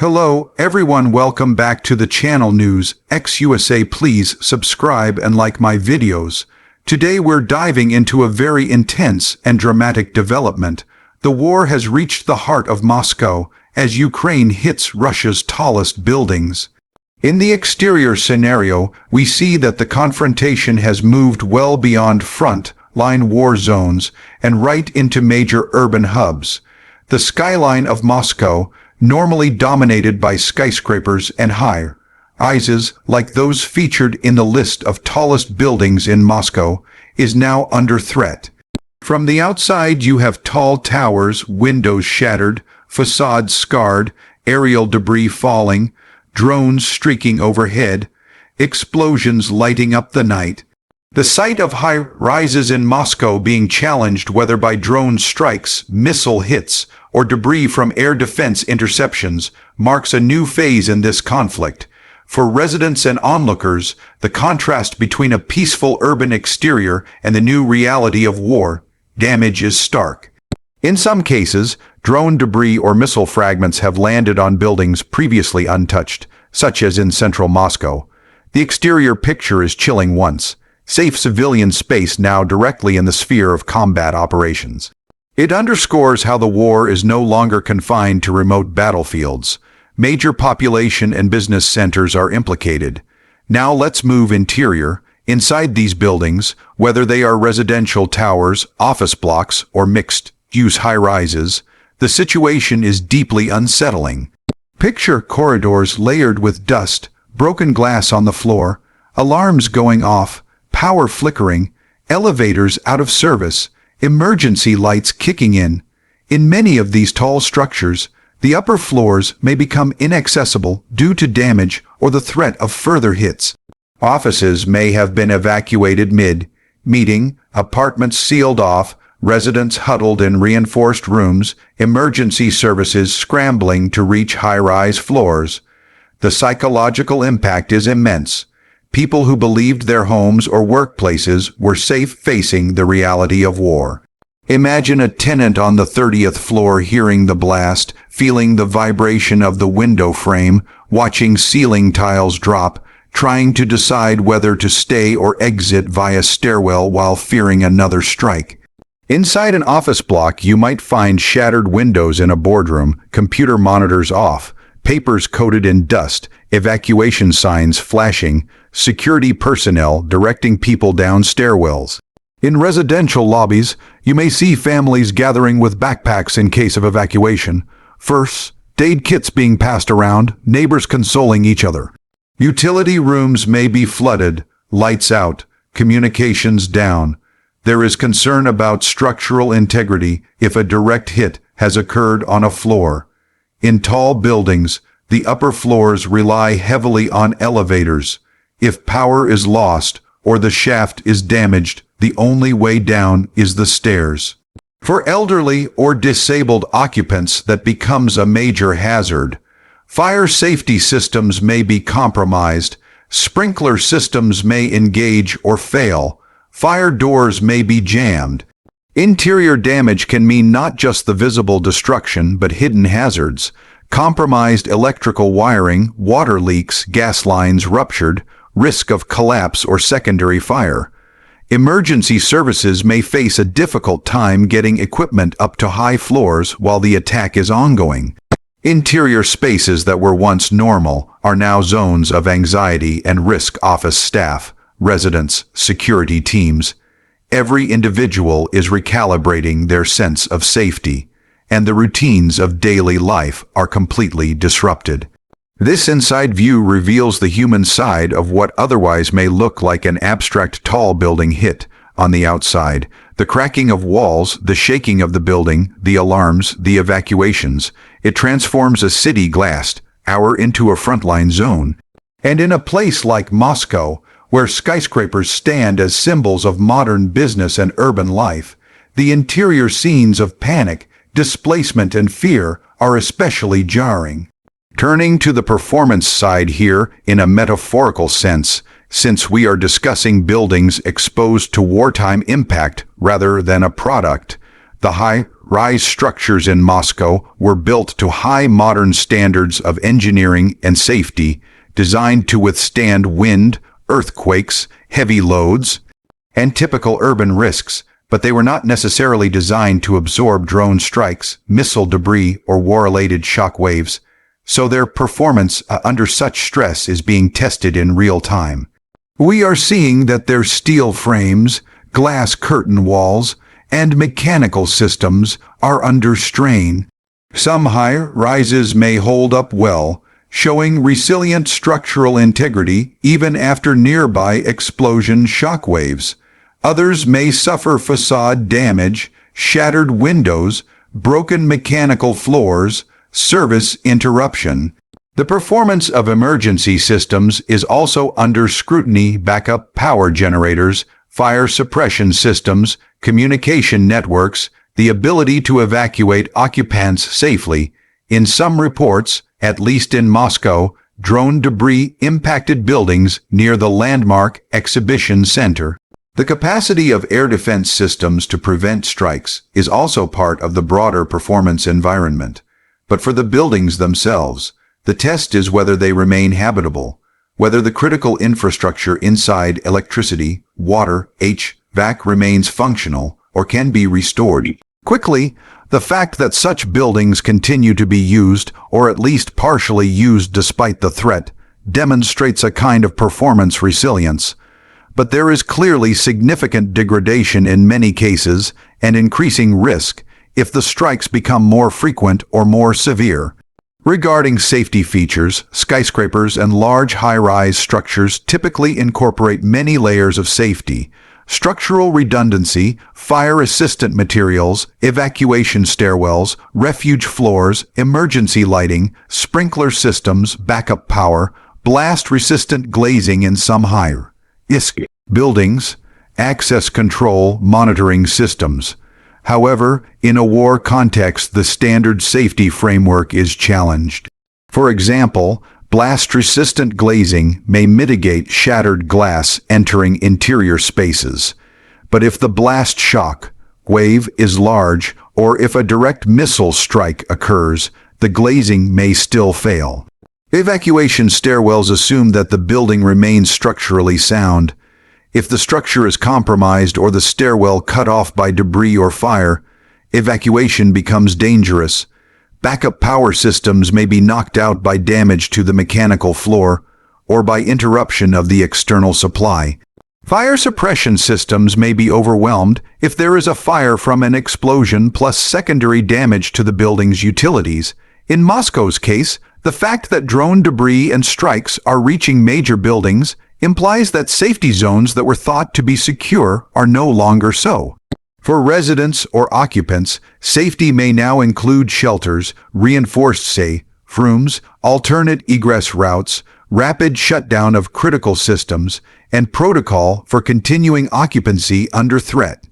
Hello, everyone. Welcome back to the channel News ex-USA. Please subscribe and like my videos. Today we're diving into a very intense and dramatic development. The war has reached the heart of Moscow as Ukraine hits Russia's tallest buildings. In the exterior scenario, we see that the confrontation has moved well beyond front-line war zones and right into major urban hubs. The skyline of Moscow, normally dominated by skyscrapers and high-rises like those featured in the list of tallest buildings in Moscow, is now under threat. From the outside you have tall towers, windows shattered, facades scarred, aerial debris falling, drones streaking overhead, explosions lighting up the night. The sight of high-rises in Moscow being challenged whether by drone strikes, missile hits, or debris from air defense interceptions marks a new phase in this conflict. For residents and onlookers, the contrast between a peaceful urban exterior and the new reality of war damage is stark. In some cases, drone debris or missile fragments have landed on buildings previously untouched, such as in central Moscow. The exterior picture is chilling once. Safe civilian space now directly in the sphere of combat operations. It underscores how the war is no longer confined to remote battlefields. Major population and business centers are implicated. Now let's move interior. Inside these buildings, whether they are residential towers, office blocks, or mixed-use high-rises, the situation is deeply unsettling. Picture corridors layered with dust, broken glass on the floor, alarms going off, power flickering, elevators out of service, emergency lights kicking in. In many of these tall structures, the upper floors may become inaccessible due to damage or the threat of further hits. Offices may have been evacuated mid-meeting, apartments sealed off, residents huddled in reinforced rooms, emergency services scrambling to reach high-rise floors. The psychological impact is immense. People who believed their homes or workplaces were safe facing the reality of war. Imagine a tenant on the 30th floor hearing the blast, feeling the vibration of the window frame, watching ceiling tiles drop, trying to decide whether to stay or exit via stairwell while fearing another strike. Inside an office block, you might find shattered windows in a boardroom, computer monitors off, papers coated in dust, evacuation signs flashing, security personnel directing people down stairwells. In residential lobbies, you may see families gathering with backpacks in case of evacuation, first aid kits being passed around, neighbors consoling each other. Utility rooms may be flooded, lights out, communications down. There is concern about structural integrity if a direct hit has occurred on a floor. In tall buildings, the upper floors rely heavily on elevators. If power is lost or the shaft is damaged, the only way down is the stairs. For elderly or disabled occupants, that becomes a major hazard. Fire safety systems may be compromised. Sprinkler systems may engage or fail. Fire doors may be jammed. Interior damage can mean not just the visible destruction, but hidden hazards. Compromised electrical wiring, water leaks, gas lines ruptured, risk of collapse or secondary fire. Emergency services may face a difficult time getting equipment up to high floors while the attack is ongoing. Interior spaces that were once normal are now zones of anxiety and risk. Office staff, residents, security teams. Every individual is recalibrating their sense of safety, and the routines of daily life are completely disrupted. This inside view reveals the human side of what otherwise may look like an abstract tall building hit. On the outside, the cracking of walls, the shaking of the building, the alarms, the evacuations, it transforms a city glassed hour into a frontline zone. And in a place like Moscow, where skyscrapers stand as symbols of modern business and urban life, the interior scenes of panic, displacement, and fear are especially jarring. Turning to the performance side here, in a metaphorical sense, since we are discussing buildings exposed to wartime impact rather than a product, the high high-rise structures in Moscow were built to high modern standards of engineering and safety, designed to withstand wind, earthquakes, heavy loads, and typical urban risks, but they were not necessarily designed to absorb drone strikes, missile debris, or war-related shock waves, so their performance under such stress is being tested in real time. We are seeing that their steel frames, glass curtain walls, and mechanical systems are under strain. Some high-rises may hold up well, showing resilient structural integrity even after nearby explosion shock waves. Others may suffer facade damage, shattered windows, broken mechanical floors, service interruption. The performance of emergency systems is also under scrutiny. Backup power generators, fire suppression systems, communication networks, the ability to evacuate occupants safely. In some reports, at least in Moscow, drone debris impacted buildings near the landmark exhibition center. The capacity of air defense systems to prevent strikes is also part of the broader performance environment. But for the buildings themselves, the test is whether they remain habitable, whether the critical infrastructure inside electricity, water, HVAC remains functional or can be restored quickly. The fact that such buildings continue to be used, or at least partially used despite the threat, demonstrates a kind of performance resilience. But there is clearly significant degradation in many cases and increasing risk if the strikes become more frequent or more severe. Regarding safety features, skyscrapers and large high-rise structures typically incorporate many layers of safety: structural redundancy, fire-assistant materials, evacuation stairwells, refuge floors, emergency lighting, sprinkler systems, backup power, blast-resistant glazing in some high-risk buildings, access control monitoring systems. However, in a war context, the standard safety framework is challenged. For example, blast-resistant glazing may mitigate shattered glass entering interior spaces. But if the blast shock wave is large, or if a direct missile strike occurs, the glazing may still fail. Evacuation stairwells assume that the building remains structurally sound. If the structure is compromised or the stairwell cut off by debris or fire, evacuation becomes dangerous. Backup power systems may be knocked out by damage to the mechanical floor or by interruption of the external supply. Fire suppression systems may be overwhelmed if there is a fire from an explosion plus secondary damage to the building's utilities. In Moscow's case, the fact that drone debris and strikes are reaching major buildings implies that safety zones that were thought to be secure are no longer so. For residents or occupants, safety may now include shelters, reinforced safe rooms, alternate egress routes, rapid shutdown of critical systems, and protocol for continuing occupancy under threat.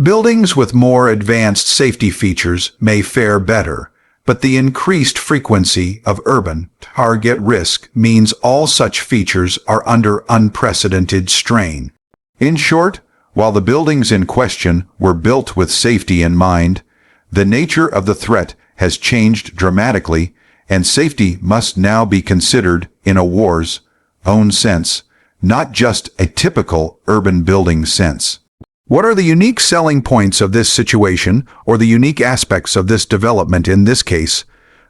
Buildings with more advanced safety features may fare better, but the increased frequency of urban target risk means all such features are under unprecedented strain. In short, while the buildings in question were built with safety in mind, the nature of the threat has changed dramatically, and safety must now be considered in a war's own sense, not just a typical urban building sense. What are the unique selling points of this situation, or the unique aspects of this development in this case?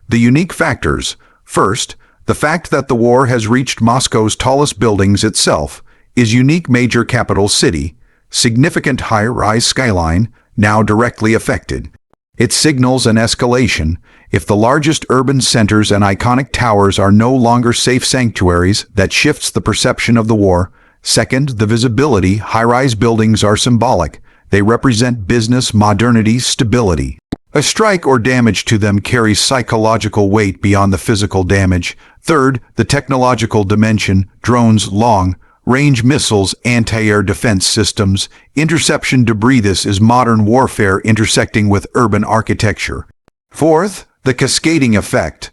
The unique factors. First, the fact that the war has reached Moscow's tallest buildings itself is unique major capital city, significant high-rise skyline, now directly affected. It signals an escalation. If the largest urban centers and iconic towers are no longer safe sanctuaries, that shifts the perception of the war. Second, the visibility. High-rise buildings are symbolic. They represent business, modernity, stability. A strike or damage to them carries psychological weight beyond the physical damage. Third, the technological dimension. Drones, long-range missiles, anti-air defense systems, interception debris. This is modern warfare intersecting with urban architecture. Fourth, the cascading effect.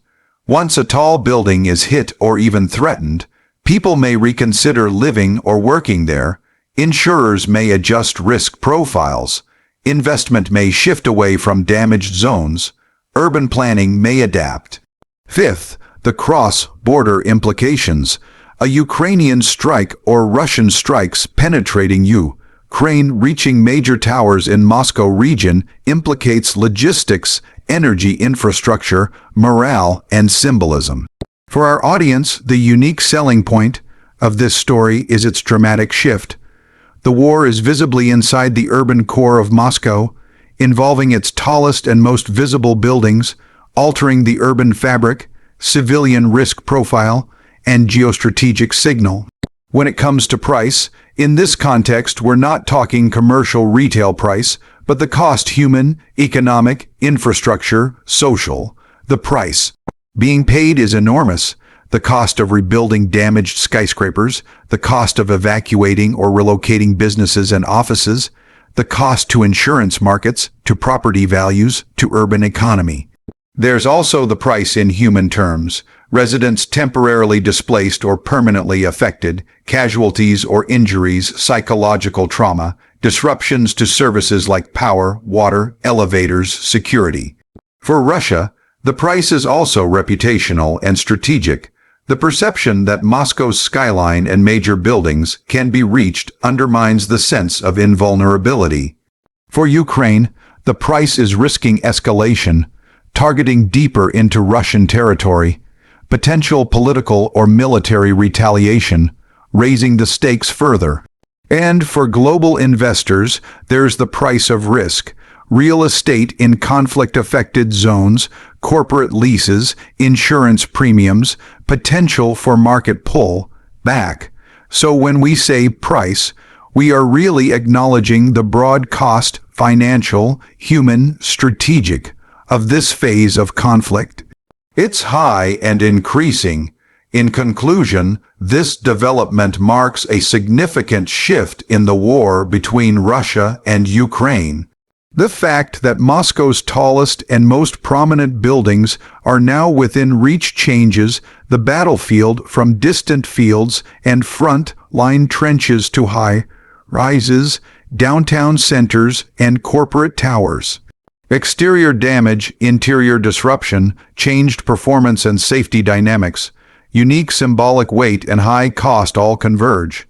Once a tall building is hit or even threatened, people may reconsider living or working there. Insurers may adjust risk profiles. investment may shift away from damaged zones. Urban planning may adapt. Fifth, the cross-border implications. A Ukrainian strike or Russian strikes penetrating Ukraine reaching major towers in Moscow region implicates logistics, energy infrastructure, morale, and symbolism. For our audience, the unique selling point of this story is its dramatic shift. The war is visibly inside the urban core of Moscow, involving its tallest and most visible buildings, altering the urban fabric, civilian risk profile, and geostrategic signal. When it comes to price, in this context, we're not talking commercial retail price, but the cost human, economic, infrastructure, social. The price being paid is enormous. The cost of rebuilding damaged skyscrapers, the cost of evacuating or relocating businesses and offices, the cost to insurance markets, to property values, to urban economy. There's also the price in human terms. Residents temporarily displaced or permanently affected, casualties or injuries, psychological trauma, disruptions to services like power, water, elevators, security. For Russia, the price is also reputational and strategic. The perception that Moscow's skyline and major buildings can be reached undermines the sense of invulnerability. For Ukraine, the price is risking escalation, targeting deeper into Russian territory, potential political or military retaliation, raising the stakes further. And for global investors, there's the price of risk. Real estate in conflict-affected zones, corporate leases, insurance premiums, potential for market pull back. So when we say price, we are really acknowledging the broad cost, financial, human, strategic, of this phase of conflict. It's high and increasing. In conclusion, this development marks a significant shift in the war between Russia and Ukraine. The fact that Moscow's tallest and most prominent buildings are now within reach changes the battlefield from distant fields and front-line trenches to high-rises, downtown centers, and corporate towers. Exterior damage, interior disruption, changed performance and safety dynamics, unique symbolic weight and high cost all converge.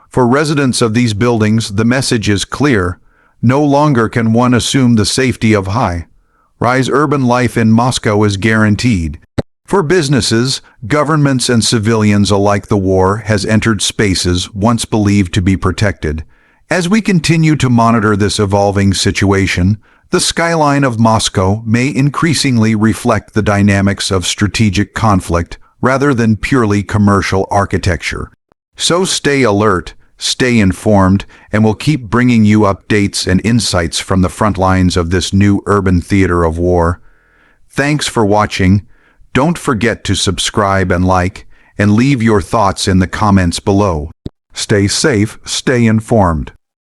For residents of these buildings, the message is clear. No longer can one assume the safety of high-rise urban life in Moscow is guaranteed. For businesses, governments, and civilians alike, the war has entered spaces once believed to be protected. As we continue to monitor this evolving situation, the skyline of Moscow may increasingly reflect the dynamics of strategic conflict rather than purely commercial architecture. So stay alert, stay informed, and we'll keep bringing you updates and insights from the front lines of this new urban theater of war. Thanks for watching. Don't forget to subscribe and like, and leave your thoughts in the comments below. Stay safe, stay informed.